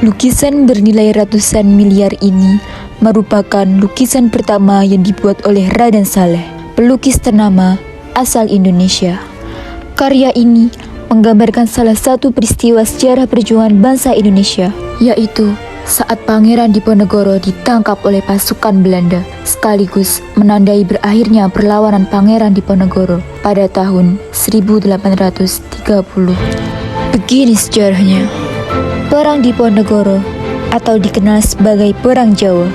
Lukisan bernilai ratusan miliar ini merupakan lukisan pertama yang dibuat oleh Raden Saleh, pelukis ternama asal Indonesia. Karya ini menggambarkan salah satu peristiwa sejarah perjuangan bangsa Indonesia, yaitu saat Pangeran Diponegoro ditangkap oleh pasukan Belanda, sekaligus menandai berakhirnya perlawanan Pangeran Diponegoro pada tahun 1830. Begini sejarahnya. Perang Diponegoro atau dikenal sebagai Perang Jawa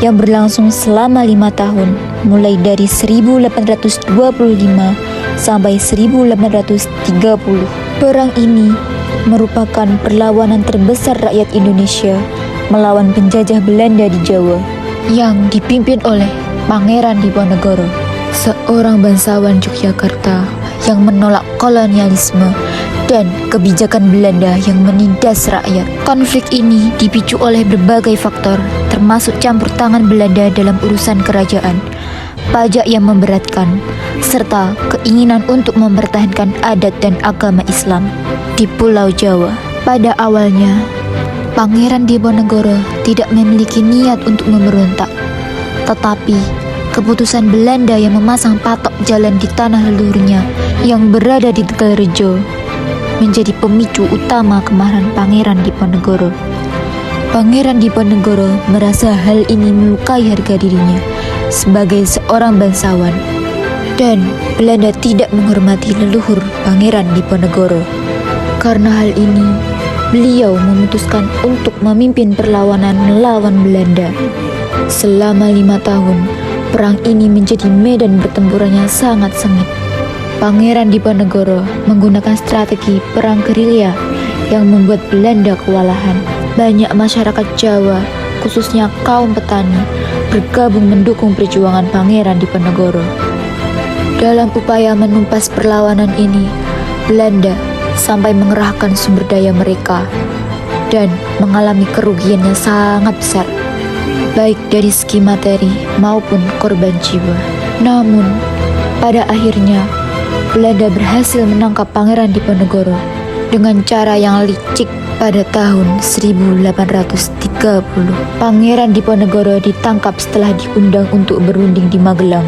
yang berlangsung selama 5 tahun, mulai dari 1825 sampai 1830. Perang ini merupakan perlawanan terbesar rakyat Indonesia melawan penjajah Belanda di Jawa yang dipimpin oleh Pangeran Diponegoro, seorang bangsawan Yogyakarta yang menolak kolonialisme dan kebijakan Belanda yang menindas rakyat. Konflik ini dipicu oleh berbagai faktor, termasuk campur tangan Belanda dalam urusan kerajaan, pajak yang memberatkan, serta keinginan untuk mempertahankan adat dan agama Islam di Pulau Jawa. Pada awalnya, Pangeran Diponegoro tidak memiliki niat untuk memberontak, tetapi keputusan Belanda yang memasang patok jalan di tanah leluhurnya yang berada di Tegalrejo menjadi pemicu utama kemarahan Pangeran Diponegoro. Pangeran Diponegoro merasa hal ini melukai harga dirinya sebagai seorang bangsawan, dan Belanda tidak menghormati leluhur Pangeran Diponegoro. Karena hal ini, beliau memutuskan untuk memimpin perlawanan melawan Belanda. Selama 5 tahun, perang ini menjadi medan pertempurannya sangat sengit. Pangeran Diponegoro menggunakan strategi perang gerilya yang membuat Belanda kewalahan. Banyak masyarakat Jawa, khususnya kaum petani, bergabung mendukung perjuangan Pangeran Diponegoro. Dalam upaya menumpas perlawanan ini, Belanda sampai mengerahkan sumber daya mereka dan mengalami kerugian yang sangat besar, baik dari segi materi maupun korban jiwa. Namun, pada akhirnya Belanda berhasil menangkap Pangeran Diponegoro dengan cara yang licik. Pada tahun 1830, Pangeran Diponegoro ditangkap setelah diundang untuk berunding di Magelang.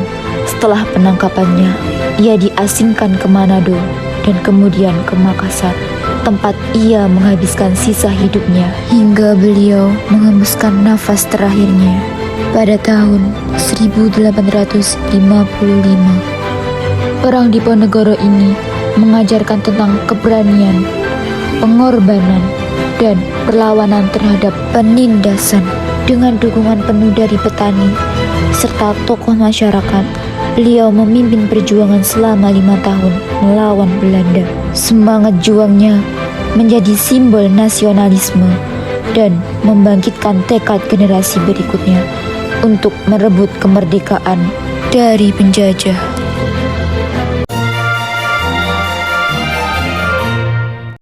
Setelah penangkapannya, ia diasingkan ke Manado dan kemudian ke Makassar, tempat ia menghabiskan sisa hidupnya hingga beliau mengembuskan nafas terakhirnya pada tahun 1855. Perang Diponegoro ini mengajarkan tentang keberanian, pengorbanan, dan perlawanan terhadap penindasan. Dengan dukungan penuh dari petani serta tokoh masyarakat, beliau memimpin perjuangan selama 5 tahun melawan Belanda. Semangat juangnya menjadi simbol nasionalisme dan membangkitkan tekad generasi berikutnya untuk merebut kemerdekaan dari penjajah.